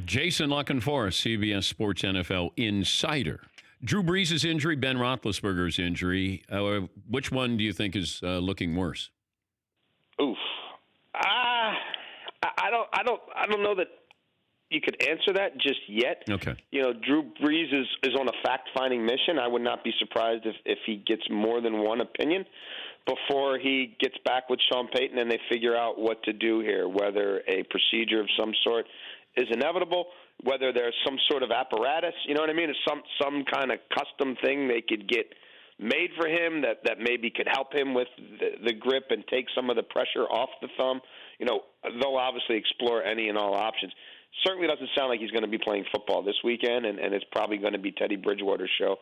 Jason Canfora, CBS Sports NFL insider. Drew Brees' injury, Ben Roethlisberger's injury. Which one do you think is looking worse? Oof. I don't know that you could answer that just yet. Okay. Drew Brees is on a fact-finding mission. I would not be surprised if he gets more than one opinion before he gets back with Sean Payton and they figure out what to do here, whether a procedure of some sort is inevitable, whether there's some sort of apparatus, you know what I mean? It's some kind of custom thing they could get made for him that maybe could help him with the grip and take some of the pressure off the thumb. They'll obviously explore any and all options. Certainly doesn't sound like he's going to be playing football this weekend, and it's probably going to be Teddy Bridgewater's show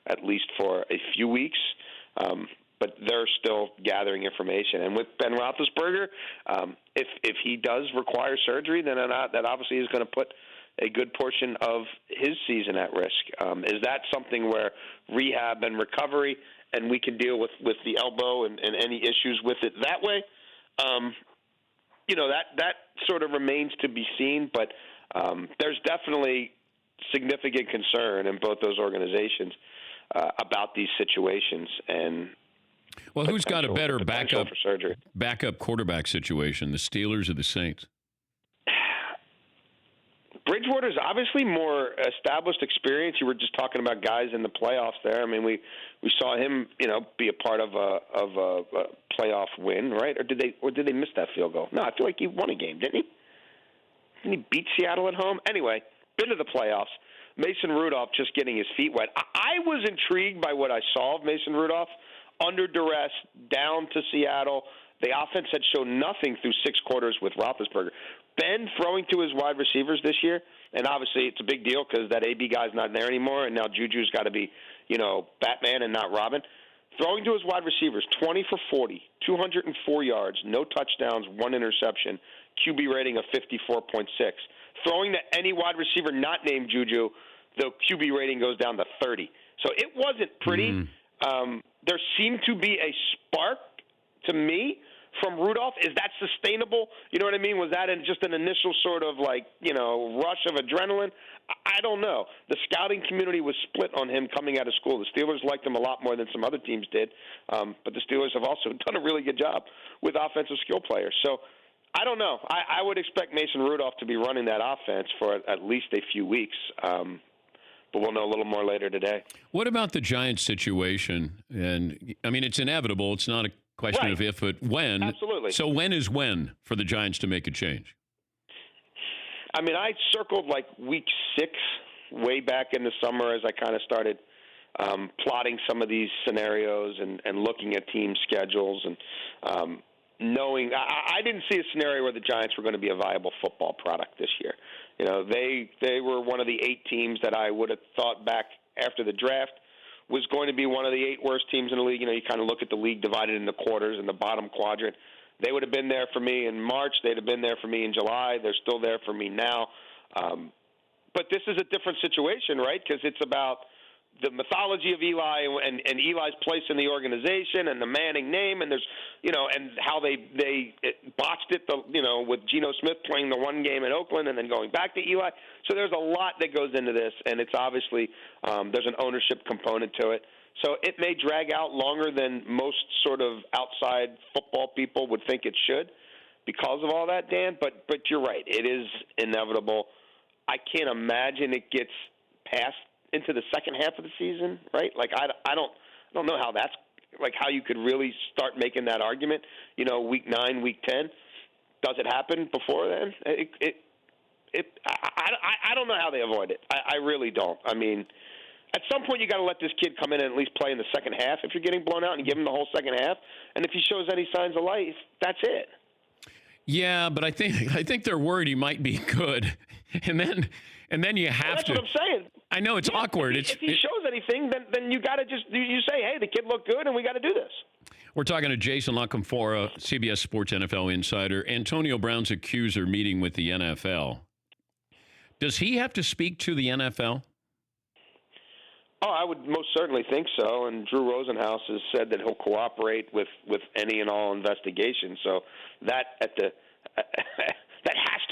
at least for a few weeks. But they're still gathering information. And with Ben Roethlisberger, if he does require surgery, then that obviously is going to put a good portion of his season at risk. Is that something where rehab and recovery, and we can deal with the elbow and any issues with it that way? That sort of remains to be seen, but there's definitely significant concern in both those organizations about these situations. And well, who's got a better backup quarterback situation, the Steelers or the Saints? Bridgewater's obviously more established experience. You were just talking about guys in the playoffs there. I mean, we saw him, be a part of a playoff win, right? Or did they miss that field goal? No, I feel like he won a game, didn't he? Didn't he beat Seattle at home? Anyway, been to the playoffs. Mason Rudolph just getting his feet wet. I was intrigued by what I saw of Mason Rudolph under duress, down to Seattle. The offense had shown nothing through 6 quarters with Roethlisberger. Ben throwing to his wide receivers this year, and obviously it's a big deal because that AB guy's not there anymore, and now Juju's got to be, Batman and not Robin. Throwing to his wide receivers, 20 for 40, 204 yards, no touchdowns, 1 interception, QB rating of 54.6. Throwing to any wide receiver not named Juju, the QB rating goes down to 30. So it wasn't pretty. There seemed to be a spark to me from Rudolph. Is that sustainable? You know what I mean? Was that just an initial sort of rush of adrenaline? I don't know. The scouting community was split on him coming out of school. The Steelers liked him a lot more than some other teams did, but the Steelers have also done a really good job with offensive skill players. So I don't know. I would expect Mason Rudolph to be running that offense for at least a few weeks. But we'll know a little more later today. What about the Giants situation? And, I mean, it's inevitable. It's not a question of if, but when. Absolutely. So when is when for the Giants to make a change? I mean, I circled week 6 way back in the summer as I kind of started plotting some of these scenarios and looking at team schedules and knowing I didn't see a scenario where the Giants were going to be a viable football product this year. They were one of the 8 teams that I would have thought back after the draft was going to be one of the 8 worst teams in the league. You kind of look at the league divided into quarters in the bottom quadrant. They would have been there for me in March. They'd have been there for me in July. They're still there for me now. But this is a different situation, right? Because it's about the mythology of Eli and Eli's place in the organization and the Manning name, and there's and how they botched it with Geno Smith playing the one game in Oakland and then going back to Eli. So there's a lot that goes into this, and it's obviously there's an ownership component to it. So it may drag out longer than most sort of outside football people would think it should because of all that, Dan. But you're right, it is inevitable. I can't imagine it gets past into the second half of the season, right? I don't know how that's how you could really start making that argument. Week 9, week 10, does it happen before then? I don't know how they avoid it. I really don't. I mean, at some point you got to let this kid come in and at least play in the second half if you're getting blown out and give him the whole second half. And if he shows any signs of life, that's it. Yeah, but I think they're worried he might be good, and then you have that's to. That's what I'm saying. I know it's awkward. If he shows anything, then you got to you say, hey, the kid looked good, and we got to do this. We're talking to Jason Canfora, CBS Sports NFL insider. Antonio Brown's accuser meeting with the NFL. Does he have to speak to the NFL? Oh, I would most certainly think so. And Drew Rosenhaus has said that he'll cooperate with any and all investigations. So that has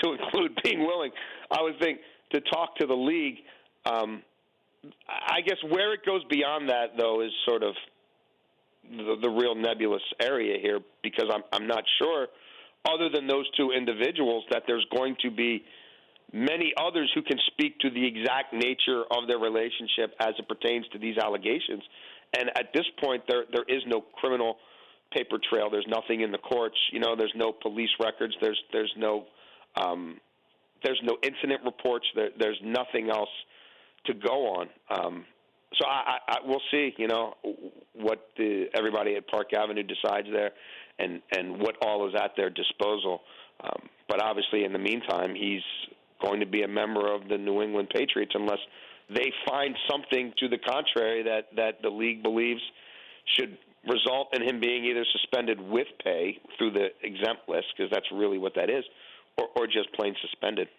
to include being willing. I would think to talk to the league. I guess where it goes beyond that, though, is sort of the real nebulous area here, because I'm not sure, other than those two individuals, that there's going to be many others who can speak to the exact nature of their relationship as it pertains to these allegations. And at this point, there is no criminal paper trail. There's nothing in the courts. There's no police records. There's no incident reports. There's nothing else to go on. So we'll see, what everybody at Park Avenue decides there, and what all is at their disposal. But obviously, in the meantime, he's going to be a member of the New England Patriots unless they find something to the contrary that the league believes should result in him being either suspended with pay through the exempt list, because that's really what that is, or just plain suspended.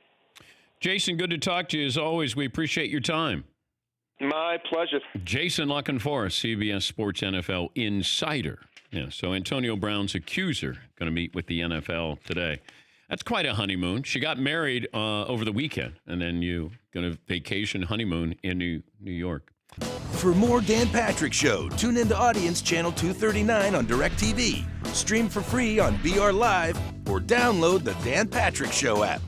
Jason, good to talk to you as always. We appreciate your time. My pleasure. Jason LaCanfora, CBS Sports NFL insider. Yeah, so Antonio Brown's accuser going to meet with the NFL today. That's quite a honeymoon. She got married over the weekend, and then you going to vacation honeymoon in New York. For more Dan Patrick Show, tune into Audience Channel 239 on DirecTV. Stream for free on BR Live or download the Dan Patrick Show app.